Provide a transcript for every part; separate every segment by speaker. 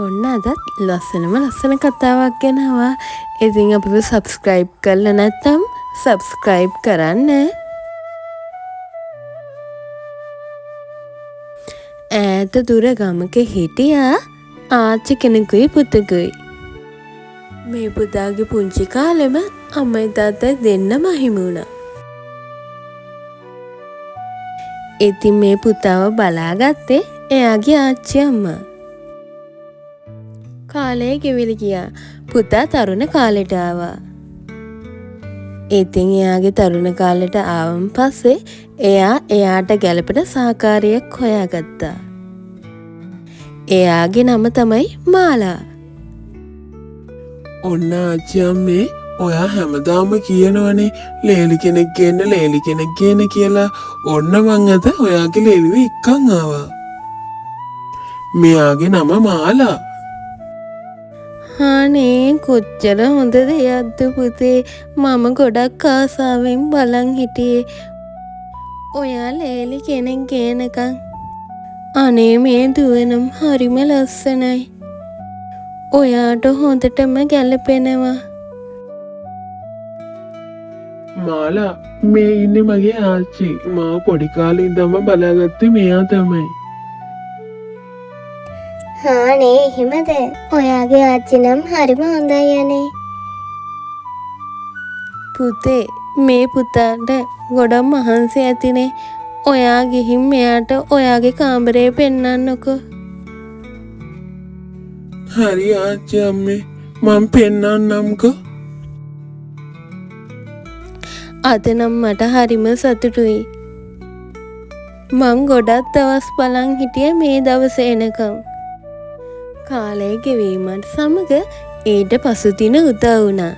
Speaker 1: ඔන්න අදත් ලස්සන කතාවක් ගෙනවා. ඉතින් අපිව සබ්ස්ක්‍රයිබ් කරලා නැත්නම් සබ්ස්ක්‍රයිබ් කරන්න. ඈත දුර ගමක හිටියා ආච්චි කෙනෙකුයි පුතෙකුයි. මේ පුතාගේ පුංචි කාලෙම අම්මයි තාත්තයි දෙන්නම අහිමි වුණා. ඉතින් මේ පුතාව බලාගත්තේ එයාගේ ආච්චි අම්මා. කාලය ගෙවිලි ගියා. පුතා තරුණ කාලෙට ආවා. ඉතින් එයාගේ තරුණ කාලෙට ආවන් පස්සේ එයාට ගැළපෙන සහකාරියක් හොයාගත්තා. එයාගේ නම තමයි මාලා.
Speaker 2: ඔන්න ආච්චි අම්මේ ඔයා හැමදාම කියනවනේ ලේලි කෙනෙක් ගේන්න කියලා. ඔන්න මං අද ඔයාගේ ලේලිව එක්කන් ආවා. මෙයාගේ නම මාලා.
Speaker 1: අනේ කොච්චර හොඳද යද්ද පුතේ. මම ගොඩක් ආසාවෙන් බලන් හිටියේ ඔයා ලේලි කෙනෙක් ගේනකම්. අනේ මේ දුවනම් හරිම ලස්සනයි. ඔයාට හොඳටම ගැලපෙනවා.
Speaker 2: මාලා මේ ඉන්නේ මගේ ආච්චි. මාව පොඩි කාලේ ඉඳන්ම බලාගත්තේ මෙයා තමයි.
Speaker 3: හානේ එහෙමද? ඔයාගේ ආච්චි නම් හරිම හොඳයි අනේ.
Speaker 1: පුතේ මේ පුතාට ගොඩක් මහන්සි ඇතිනේ. ඔයා ගිහින් මෙයාට ඔයාගේ කාමරේ පෙන්නන්නකෝ.
Speaker 2: හරි ආච්චි අම්මේ මම පෙන්නන්නම්කෝ.
Speaker 1: අද නම් මට හරිම සතුටුයි. මං ගොඩක් දවස් බලන් හිටියේ මේ දවස එනකම්. කාලය ගෙවීමත් සමග ඊට පසු දින උදා වුණා.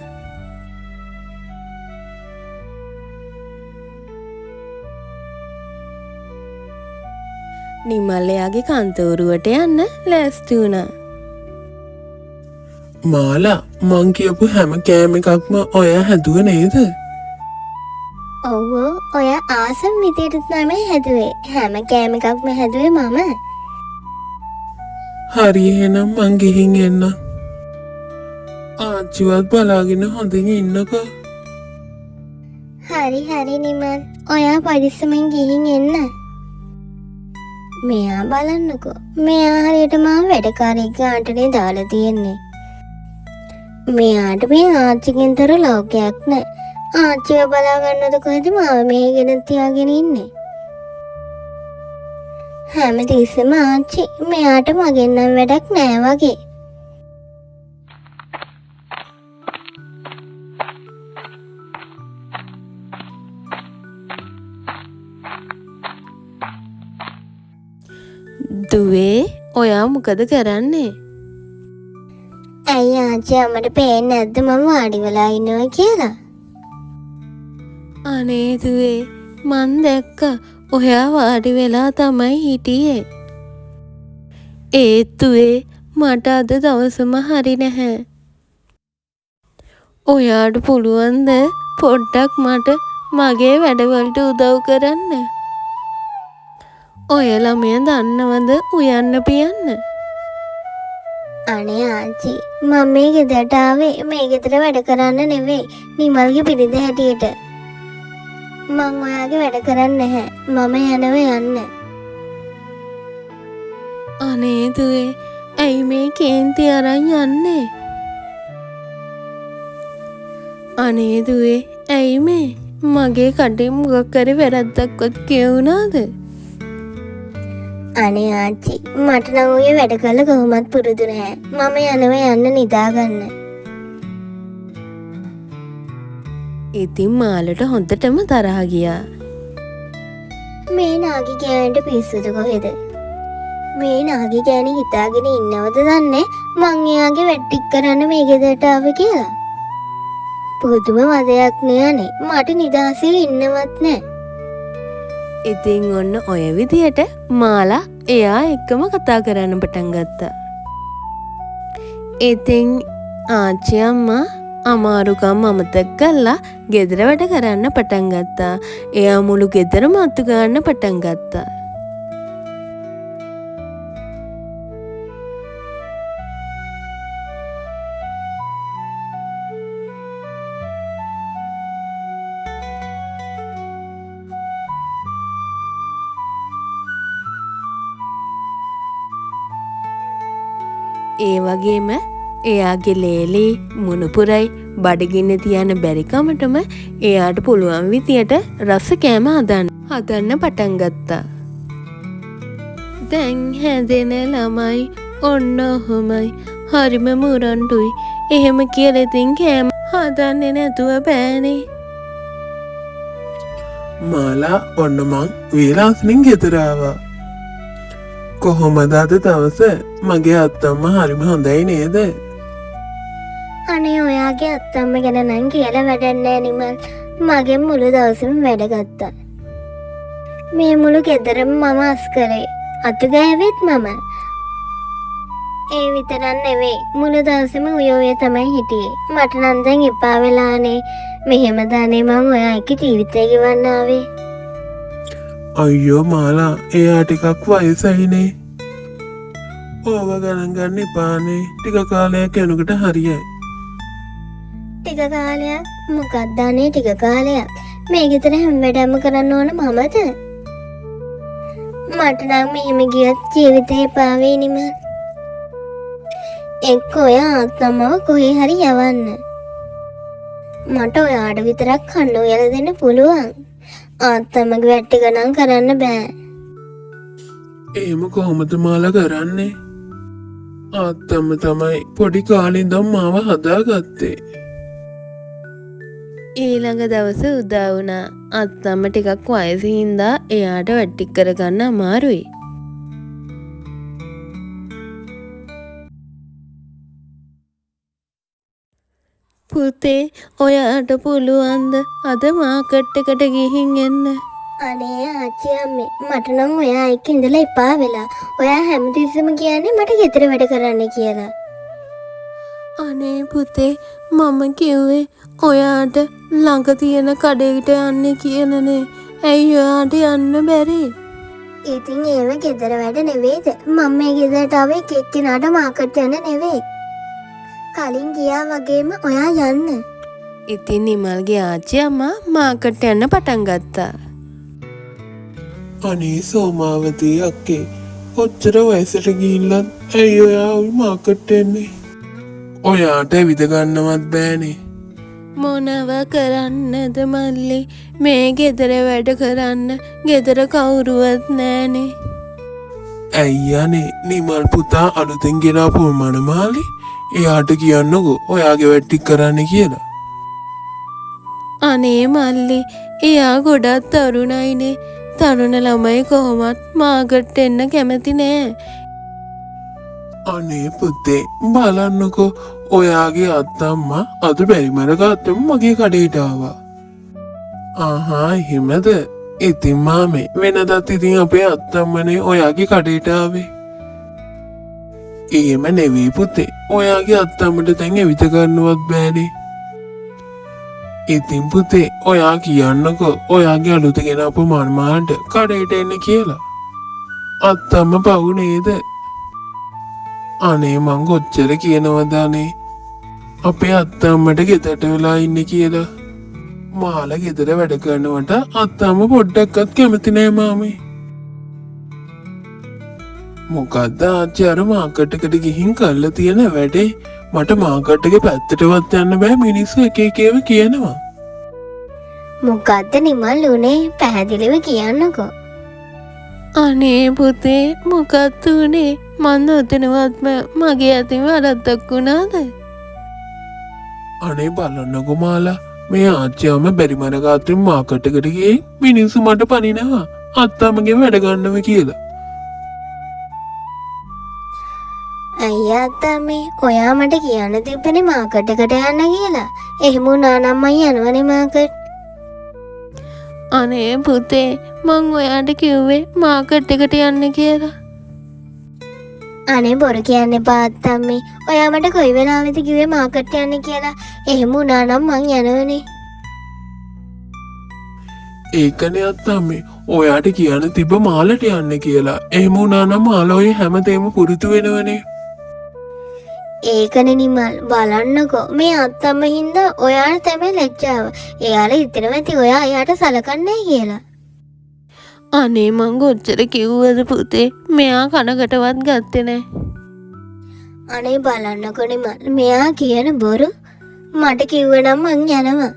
Speaker 1: නිමල් එයාගේ කන්තෝරුවට යන්න ලෑස්ති වුණා.
Speaker 2: මාලා මං කියපු හැම කෑම එකක්ම ඔයා හැදුව නේද?
Speaker 3: ඔව් ඔයා ආසම් විදියට තමයි හැදුවේ. හැම කෑම එකක්ම හැදුවේ මම.
Speaker 2: හරි එහෙනම් මං ගිහින් එන්න. ආච්චිවත් බලාගෙන හොඳින් ඉන්නකෝ.
Speaker 3: හරි නිමල්. ඔයා පරිස්සමෙන් ගිහින් එන්න. මෙයා බලන්නකෝ. මෙයා හරියට මාව වැඩකාරයෙක් ගානටනේ දාලා තියෙන්නේ. මෙයාට මේ ආච්චිගෙන් තොර ලෝකයක් නෑ. ආච්චිව බලා ගන්නද කොහෙද මාව මේගෙන තියාගෙන ඉන්නේ. හැම තිස්සෙම ආච්චි මෙයාට මගෙන් නම් වැඩක් නෑ වගේ.
Speaker 1: දුවේ ඔයා මොකද කරන්නේ?
Speaker 3: ඇයි ආච්චි අම්මට පේන්නේ නැද්ද මම වාඩි වෙලා ඉන්නවා කියලා?
Speaker 1: අනේ දුවේ මන් දැක්ක ඔයා වාඩි වෙලා තමයි හිටියේ. ඒත් දුවේ මට අද දවසම හරි නැහැ. ඔයාට පුළුවන්ද පොඩ්ඩක් මට මගේ වැඩවලට උදව් කරන්න? ඔය ළමයා දන්නවද උයන්න පියන්න?
Speaker 3: අනේ ආච්චි මම මේ ගෙදරට ආවේ මේ ගෙදර වැඩ කරන්න නෙවෙයි නිමල්ගේ පිරිද හැටියට. මං ඔයාගේ වැඩ කරන්නේ නැහැ. මම යනවා යන්න.
Speaker 1: අනේ දුවේ ඇයි මේ කේන්ති අරන් යන්නේ? අනේ දුවේ ඇයි මේ මගේ කඩේ මොකක් හරි වැරද්දක්වත් කියුණාද?
Speaker 3: අනේ ආච්චි මට නම් ඔය වැඩ කරලා කොහොමත් පුරුදු නැහැ. මම යනවා යන්න නිදාගන්න.
Speaker 1: ඉතින් මාලට හොඳටම තරහ ගියා.
Speaker 3: මේ නාගි ගෑනට පිස්සුද කොහෙද? මේ නාගි ගෑණි හිතාගෙන ඉන්නවද දන්නේ මං එයාගේ වැඩ ටික කරන්න මේ ගෙදරට ආවේ කියලා. පුදුම වදයක් නේ. මට නිදහසේ ඉන්නවත් නැහැ.
Speaker 1: ඉතින් ඔන්න ඔය විදියට මාලා එයා එක්කම කතා කරන්න පටන් ගත්තා. ඉතින් ආච්චි අම්මා අමාරුකම් අමතක කරලා ගෙදර වැඩ කරන්න පටන් ගත්තා. එයා මුළු ගෙදරම අතු ගන්න පටන් ගත්තා. ඒ වගේම එයාගේ ලේලි මුණුපුරයි බඩගින්න තියන්න බැරිකමටම එයාට පුළුවන් විදියට රස කෑම හදන්න පටන් ගත්තා. දැන් හැදෙන ළමයි ඔන්න ඔහොමයි හරිම මුරණ්ඩුයි. එහෙම කියලා ඉතින් කෑම හදන්නේ නැතුව බෑනේ.
Speaker 2: මාලා ඔන්න මං වීලාස්නින් ගෙදර ආවා. කොහොමද අද දවස? මගේ අත්තම්මා හරිම හොඳයි නේද?
Speaker 3: අනේ ඔයාගේ අත්තම්ම ගැන නම් කියලා වැඩක් නෑ නිමල්. මගෙන් මුළු දවසම වැඩ ගත්තා. මේ මුළු ගෙදරම මම අස් කරේ. අත ගෑවෙත් මම. ඒ විතරක් නෙවෙයි මුළු දවසම උයෝය තමයි හිටියේ. මට නම් දැන් එපා වෙලානේ. මෙහෙම දානේ මම ඔයා එක්ක ජීවිතේ ගෙවන්න ආවේ.
Speaker 2: අයියෝ මාලා එයා ටිකක් වයසයිනේ. ඕව ගණන් ගන්න එපානේ. ටික කාලයක් යනකොට හරියයි.
Speaker 3: ටික කාලයක් මොකක්ද අනේ ටික කාලයක්. මේ ගෙදර හැම වැඩම කරන්න ඕන මමද? මට නම් මෙහෙම ගියත් ජීවිතේ එපා වෙයි නිමල්. එක්ක ඔයා අත්තම්මව කොහේ හරි යවන්න. මට ඔයාට විතරක් කන්න උයලා දෙන්න පුළුවන්. අත්තම්මගේ වැට්ටි ගණන් කරන්න බෑ.
Speaker 2: එහෙම කොහොමද මාලා කරන්නේ? අත්තම්ම තමයි පොඩි කාලේ ඉඳන් මාව හදාගත්තේ.
Speaker 1: ඊළඟ දවස උදා වුණා. අත්තම්ම ටිකක් වයසින් හින්දා එයාට වැට්ටි කරගන්න අමාරුයි. පුතේ ඔයාට පුළුවන්ද අද මාකට් එකට ගිහින් එන්න?
Speaker 3: අනේ ආච්චි අම්මේ මට නම් ඔයා එක්ක ඉඳලා එපා වෙලා. ඔයා හැමතිස්සෙම කියන්නේ මට ගෙදර වැඩ කරන්න කියලා.
Speaker 1: අනේ පුතේ මම කිව්වේ ඔයාට ළඟ තියෙන කඩේට යන්න කියනනේ. ඇයි ඔයාට යන්න බැරි?
Speaker 3: ඉතින් ඒව ගෙදර වැඩ නෙවෙයිද? මම මේ ගෙදරට ආවේ එක්කෙනාට මාකට් යන්න නෙවෙයි. කලින් ගියා වගේම ඔයා යන්න.
Speaker 1: ඉතින් නිමල්ගේ ආච්චි අම්මා මාකට් යන්න පටන් ගත්තා.
Speaker 2: අනේ සෝමාවතී අක්කේ ඔච්චර වයසට ගිහිල්ලත් ඇයි ඔයා ওই මාකට් එන්නේ? ඔයාට ඇවිද ගන්නවත් බෑනේ.
Speaker 1: මොනව කරන්නද මල්ලි? මේ ගෙදර වැඩ කරන්න ගෙදර කවුරුවත් නෑනේ.
Speaker 2: ඇයියනේ නිමල් පුතා අලුතෙන් ගෙනාපු මනමාලි එයාට කියන්නකෝ ඔයාගේ වැට්ටි කරන්න කියලා.
Speaker 1: අනේ මල්ලි එයා ගොඩක් තරුණයිනේ. තරුණ ළමයි කොහොමත් මාකට් එන්න කැමති නෑ.
Speaker 2: අනේ පුතේ බලන්නකෝ ඔයාගේ අත්තම්මා අද බැරිමර ගත්තම මගේ කඩේට ආවා. ආහා එහෙමද? ඉතින් මාමේ වෙනදත් ඉතින් අපේ අත්තම්මනේ ඔයාගේ කඩේට ආවේ. එහෙම නෙවෙයි පුතේ. ඔයාගේ අත්තම්මට දැන් එවිත ගන්නවත් බෑනේ. ඉතින් පුතේ ඔයා කියන්නකෝ ඔයාගේ අලුත ගෙනාපු මන්මාන්ට කඩේට එන්න කියලා. අත්තම්ම පව් නේද? අනේ මං කොච්චර කියනවද අනේ අපේ අත්තම්මට ගෙදරට වෙලා ඉන්නේ කියලා. මාලා ගෙදර වැඩ කරනවට අත්තම්ම පොඩ්ඩක්වත් කැමති නෑ මාමේ. මොකද්ද ආච්චි අර මාකට් එකට ගිහින් කරලා තියෙන වැඩේ? මට මාකට් එකේ පැත්තටවත් යන්න බෑ. මිනිස්සු එක එක ඒවා කියනවා.
Speaker 3: මොකද්ද නිමල් උනේ? පැහැදිලිව කියන්නකෝ.
Speaker 1: අනේ පුතේ මොකක්ද උනේ? මන් ඔතනවත්ම මගේ අතින් වරද්දක් වුණාද?
Speaker 2: අනේ බලන්නකෝ මාලා මේ ආච්චියම බැරිමර ගාත්‍රි මාකට් එකට ගියේ මිනිස්සු මට පනිනවා අත්තම්මගේ වැඩ ගන්නව කියලා.
Speaker 3: අයියා අත්තම්මේ ඔයා මට කියන්න තිබ්බනේ මාකට් එකට යන්න කියලා. එහෙම වුණා නම් මම යනවනේ මාකට්.
Speaker 1: අනේ පුතේ මං ඔයාට කිව්වේ මාකට් එකට යන්න කියලා.
Speaker 3: අනේ බොරු කියන්න එපා අත්තම්මේ. ඔයා මට කොයි වෙලාවෙද කිව්වේ මාකට් යන්න කියලා? එහෙම වුණා නම් මං යනවනේ.
Speaker 2: ඒකනේ අත්තම්මේ ඔයාට කියන්න තිබ්බ මාලට යන්න කියලා. එහෙම වුණා නම් මාලා ඔය හැමදේම පුරුදු වෙනවනේ.
Speaker 3: ඒකනේ නිමල් බලන්නකෝ මේ අත්තම්ම හින්දා ඔයාට තමයි ලැජ්ජාව. එයාලා හිතනවා ඇති ඔයා එයාට සලකන්නේ කියලා.
Speaker 1: අනේ මං කොච්චර කිව්වද පුතේ? මෙයා කනකටවත් ගත්තේ නෑ.
Speaker 3: අනේ බලන්නකො නිමල් මෙයා කියන බොරු මට කිව්වනම් මං යනවා.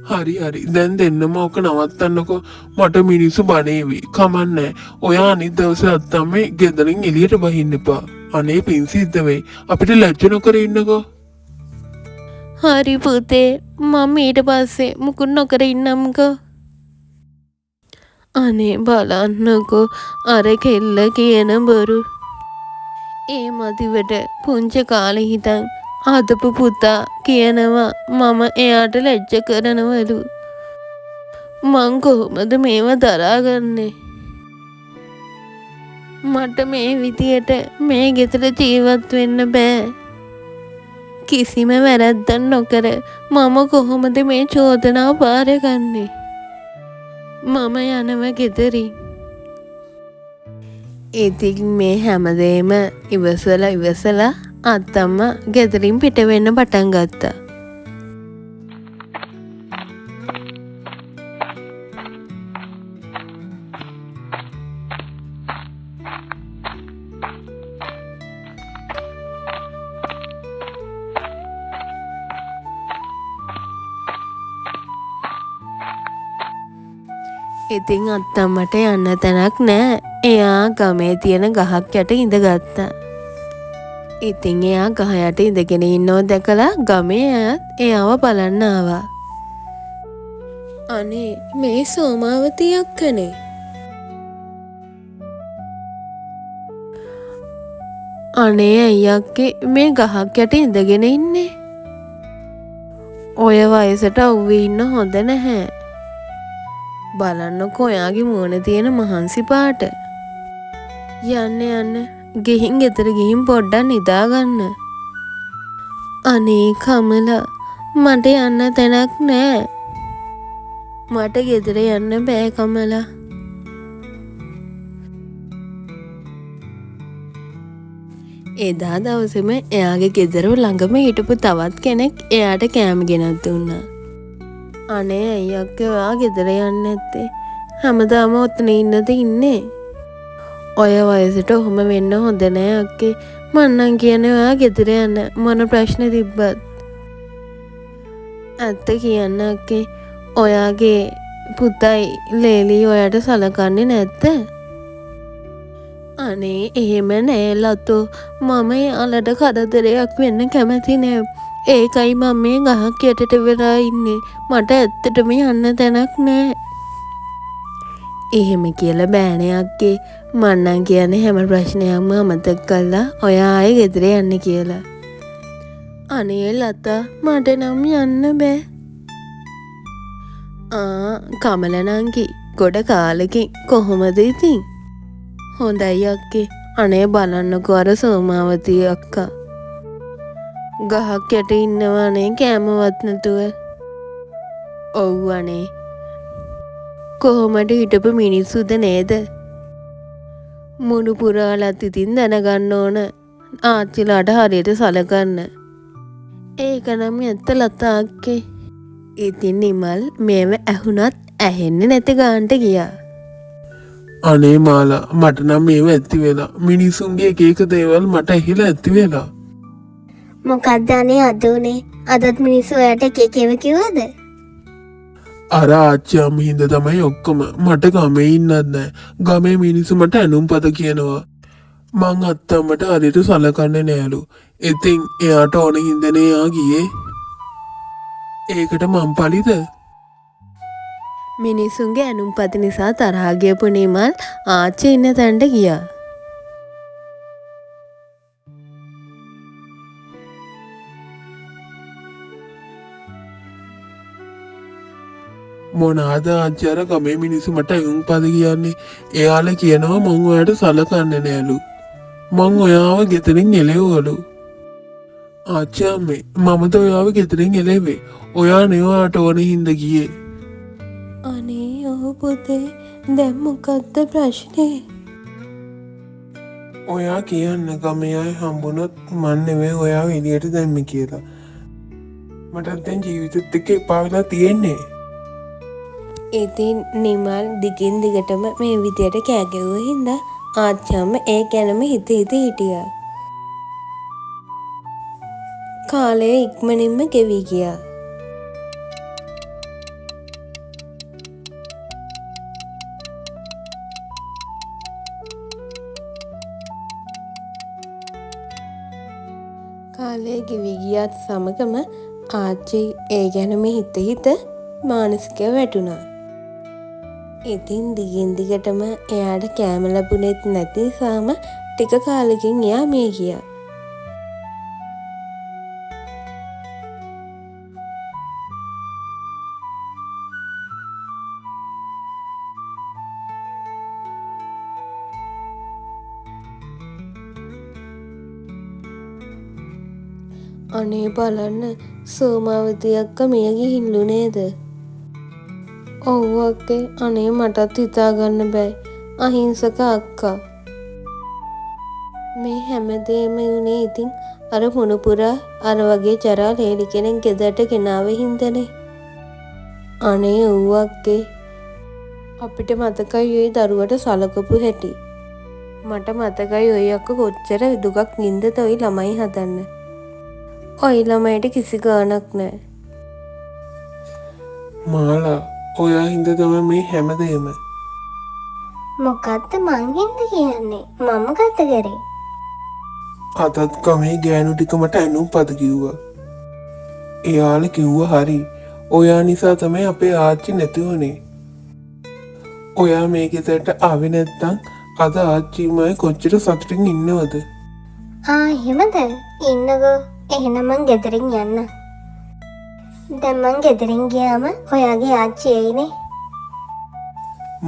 Speaker 2: හරි දැන් දෙන්නම ඕක නවත්තන්නකෝ. මට මිනිස්සු බනේවි. කමන්නේ. ඔයා අනිත් දවසේ අත්තම්මේ ගෙදරින් එළියට බහින්න එපා. අනේ පින් සිද්ධ වෙයි. අපිට ලැජ්ජ නොකර ඉන්නකෝ.
Speaker 1: හරි පුතේ මම ඊට පස්සේ මුකුත් නොකර ඉන්නම්කෝ. අනේ බලන්නකෝ අර කෙල්ල කියන බොරු. ඒ මදිවට පුංචි කාලේ හිටන් හදපු පුතා කියනවා මම එයාට ලැජ්ජ කරනවලු. මං කොහොමද මේව දරාගන්නේ? මට මේ විදියට මේ ගෙදර ජීවත් වෙන්න බෑ. කිසිම වැරැද්දක් නොකර මම කොහොමද මේ චෝදනාව බාරගන්නේ? මම යනව ගෙදරින්. ඉතින් මේ හැමදේම ඉවසලා අත්තම්මා ගෙදරින් පිට වෙන්න පටන් ගත්තා. ඉතින් අත්තම්මට යන්න තැනක් නෑ. එයා ගමේ තියෙන ගහක් යට ඉඳගත්තා. ඉතින් එයා ගහ යට ඉඳගෙන ඉන්නව දැකලා ගමේ අයත් එයාව බලන්න ආවා. අනේ මේ සෝමාවතී අක්කනේ. අනේ අයියක්කේ මේ ගහක් යට ඉඳගෙන ඉන්නේ. ඔය වයසට අවුවේ ඉන්න හොඳ නැහැ. බලන්නකො ඔයාගේ මුවන තියෙන මහන්සි පාට. යන්න ගෙහින් ගෙදර ගිහින් පොඩ්ඩක් නිදාගන්න. අනේ කමලා මට යන්න තැනක් නෑ. මට ගෙදර යන්න බෑ කමලා. එදා දවසේම එයාගේ ගෙදර ළඟම හිටපු තවත් කෙනෙක් එයාට කෑම ගෙනත් දුන්නා. අනේ අයියක්කේ ඔයා ගෙදර යන්නේ නැත්තේ? හැමදාම ඔතන ඉන්නද ඉන්නේ? ඔය වයසට ඔහොම වෙන්න හොඳ නෑ අක්කේ. මන්නම් කියන්නේ ඔයා ගෙදර යන්න මොන ප්‍රශ්න තිබ්බත්. ඇත්ත කියන්න අක්කේ ඔයාගේ පුතයි ලේලි ඔයාට සලකන්නේ නැද්ද? අනේ එහෙම නෑ ලතෝ. මම යාළට කරදරයක් වෙන්න කැමති නෑ. ඒකයි මම මේ ගහක් යටට වෙලා ඉන්නේ. මට ඇත්තටම යන්න තැනක් නෑ. එහෙම කියලා බෑනේ අක්කේ. මන්නම් කියන්නේ හැම ප්‍රශ්නයක්ම අමතක කරලා ඔයා ආයේ ගෙදර යන්න කියලා. අනේ ලතා මට නම් යන්න බෑ. කමල නංගි ගොඩ කාලෙකින් කොහොමද ඉතින්? හොඳයි අක්කේ. අනේ බලන්නකෝ අර සෝමාවතී අක්කා. ගහක් යට ඉන්නවනේ කෑමවත් නැතුව. ඔව් අනේ. කොහොමද හිටපු මිනිස්සුද නේද? මුණු පුරාලත් ඉතින් දැනගන්න ඕන ආච්චිලාට හරියට සලකන්න. ඒක නම් ඇත්ත ලතා අක්කේ. ඉතින් නිමල් මේව ඇහුණත් ඇහෙන්නේ නැති ගාන්ට ගියා.
Speaker 2: අනේ මාලා මට නම් මේව ඇති වෙලා. මිනිසුන්ගේ එක දේවල් මට ඇහිලා ඇති වෙලා.
Speaker 3: මොකක්ද අනේ අද උනේ? අදත් මිනිස්සු ඔයාට එක ඒවා කිව්වද?
Speaker 2: අර ආච්චි අම්මා හින්දා තමයි ඔක්කොම. මට ගමේ ඉන්නත් නෑ. ගමේ මිනිස්සු මට ඇනුම් පද කියනවා. මං අත්තම්මට හරියට සලකන්නේ නෑලු. ඉතින් එයාට ඕන හින්දානේ එයා ගියේ. ඒකට මං පලිද?
Speaker 1: මිනිසුන්ගේ ඇනුම්පත නිසා තරහා ගියපු නිමල් ආච්චි ඉන්න තැනට ගියා.
Speaker 2: මොනාද ආච්චි අර ගමේ මිනිස්සු මට ඇනුම් පද කියන්නේ? එයාලා කියනවා මං ඔයාට සලකන්නේ නෑලු. මං ඔයාව ගෙදරින් එළෙව්වලු. ආච්චි අම්මේ මමද ඔයාව ගෙදරින් එළෙව්වේ. ඔයානේ ඔයාට ඕන හින්දා ගියේ.
Speaker 1: අනේ ඔව් පුතේ දැන් මොකද්ද ප්‍රශ්නේ?
Speaker 2: ඔයා කියන්න ගමේ අය හම්බුනොත් මන් නෙවෙයි ඔයාව එළියට දැම්මේ කියලා. මටත් දැන් ජීවිතෙත් එක්ක එපා වෙලා තියෙන්නේ.
Speaker 1: ඉතින් නිමල් දිගින් දිගටම මේ විදියට කෑ ගැව්ව හින්දා ආච්චි අම්මා ඒ ගැනම හිත හිටියා. කාලය ඉක්මනින්ම ගෙවී ගියා. කාලය ගෙවී ගියාත් සමගම ආච්චි ඒ ගැනම හිත මානසිකව වැටුණා. ඉතින් දිගින් දිගටම එයාට කෑම ලැබුණෙත් නැති නිසාම ටික කාලෙකින් එයා මිය ගියා. අනේ බලන්න සෝමාවති අක්කා මිය ගිහිල්ලු නේද? ඔව් අක්කේ අනේ මටත් හිතාගන්න බෑ අහිංසක අක්කා. මේ හැමදේම වුණේ ඉතින් අර මුණුපුරා අර වගේ ජරා ලේලි කෙනෙක් ගෙදරට ගෙනාවේ හින්දානේ. අනේ ඔව් අක්කේ අපිට මතකයි ওই දරුවට සලකපු හැටි. මට මතකයි ওই අක්කා කොච්චර දුකක් වින්දද ওই ළමයි හදන්න. ඔය ළමයිට කිසි ගාණක් නැහැ.
Speaker 2: මාලා ඔයා හින්දා තමයි මේ හැමදේම.
Speaker 3: මොකද්ද මං හින්ද කියන්නේ? මම මොකද්ද කරේ?
Speaker 2: අතත් කමේ ගෑනු ටික මට ඇනුම් පද කිව්වා. එයාලා කිව්වා හරි. ඔයා නිසා තමයි අපේ ආච්චි නැති වුනේ. ඔයා මේ ගෙදරට ආවේ නැත්තම් අද ආච්චිමයි කොච්චර සතුටින් ඉන්නවද?
Speaker 3: එහෙමද? ඉන්නකෝ. එහෙනම් මං ගෙදරින් යන්න. දැන් මං ගෙදරින් ගියාම ඔයාගේ ආච්චි එයිනේ.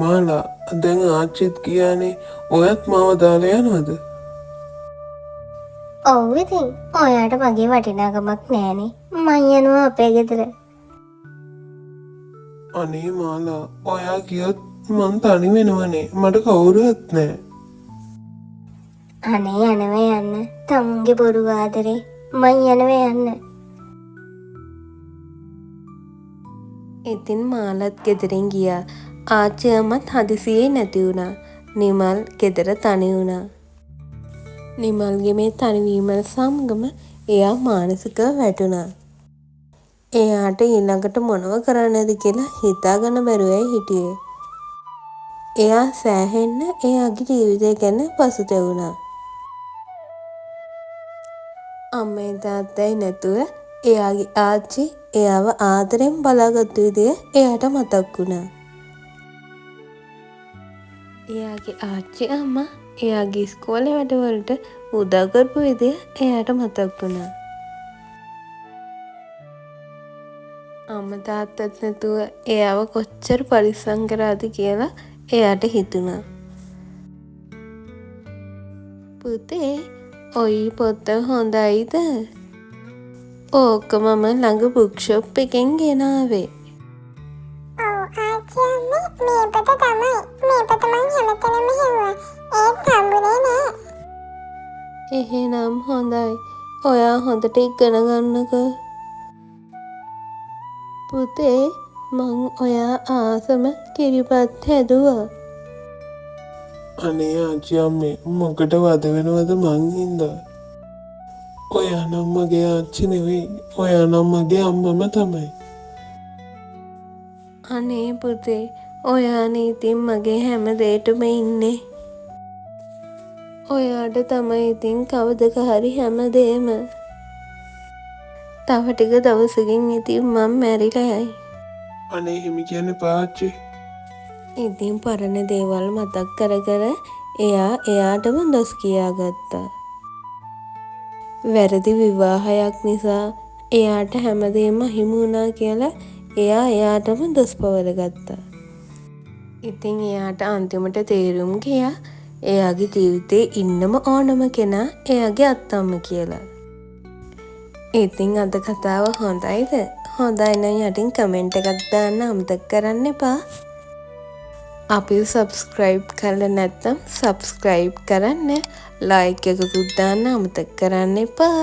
Speaker 2: මාලා දැන් ආච්චිත් කියන්නේ ඔයත් මාව දාලා යනවද?
Speaker 3: ඔව් ඉතින් ඔයාට මගේ වටිනාකමක් නෑනේ. මං යනවා අපේ ගෙදර.
Speaker 2: අනේ මාලා ඔයා ගියොත් මං තනි වෙනවනේ. මට කවුරුවත් නෑ.
Speaker 3: අනේ යනවා යන්න. තමුන්ගේ බොරු ආදරේ. මං යනවා යන්න.
Speaker 1: ඉතින් මාලත් ගෙදරින් ගියා. ආච්චි අම්මත් හදිසියේ නැති වුණා. නිමල් ගෙදර තනි වුණා. නිමල්ගේ මේ තනිවීම සමගම එයා මානසිකව වැටුණා. එයාට ඊළඟට මොනව කරන්නද කියලා හිතාගන්න බැරුවයි හිටියේ. එයා සෑහෙන්න එයාගේ ජීවිතය ගැන පසුතැවුණා. අම්මයි තාත්තයි නැතුව එයාගේ ආච්චි එයාව ආදරෙන් බලාගත්තු විදිය එයාට මතක් වුණා. එයාගේ ආච්චි අම්මා එයාගේ ඉස්කෝලේ වැඩවලට උදව් කරපු විදිය එයාට මතක් වුණා. අම්මා තාත්තත් නැතුව එයාව කොච්චර පරිස්සම් කරාද කියලා එයාට හිතුණා. පුතේ ඔයි පොත හොඳයිද? ඕක මම ළඟ බුක් ෂොප් එකෙන් ගෙනාවේ.
Speaker 3: ඔව් ආච්චි අම්මේ මේ පොත තමයි. මේ පොත මං හැමතැනම හෙව්වා. ඒත් හම්බුනේ නෑ.
Speaker 1: එහෙනම් හොඳයි. ඔයා හොඳට ඉගෙන ගන්නකෝ. පුතේ මං ඔයා ආසම කිරිපත් හැදුවා.
Speaker 2: අනේ ආච්චි අම්මේ මොකට වද වෙනවද මං හින්දා? ඔයා නම් මගේ ආච්චි නෙවෙයි. ඔයා නම් මගේ අම්මම තමයි.
Speaker 1: අනේ පුතේ ඔයානේ ඉතින් මගේ හැම දෙයකම ඉන්නේ. ඔයාට තමයි ඉතින් කවදක හරි හැමදේම. තව ටික දවසකින් ඉතින් මම මැරිලා යයි.
Speaker 2: අනේ හිමි කියන්නේ පාච්චි.
Speaker 1: ඉතින් පරණ දේවල් මතක් කර කර එයා එයාටම දොස් කියාගත්තා. වැරදි විවාහයක් නිසා එයාට හැමදේම හිමි වුණා කියලා එයා එයාටම දොස් පවර ගත්තා. ඉතින් එයාට අන්තිමට තේරුම් ගියා එයාගේ ජීවිතේ ඉන්නම ඕනම කෙනා එයාගේ අත්තම්ම කියලා. ඉතින් අද කතාව හොඳයිද? හොඳයි නම් යටින් කමෙන්ට් එකක් දාන්න අමතක කරන්න එපා. අපි සබ්ස්ක්‍රයිබ් කරලා නැත්නම් සබ්ස්ක්‍රයිබ් කරන්න. ලයික් එකකුත් දාන්න අමතක කරන්න එපා.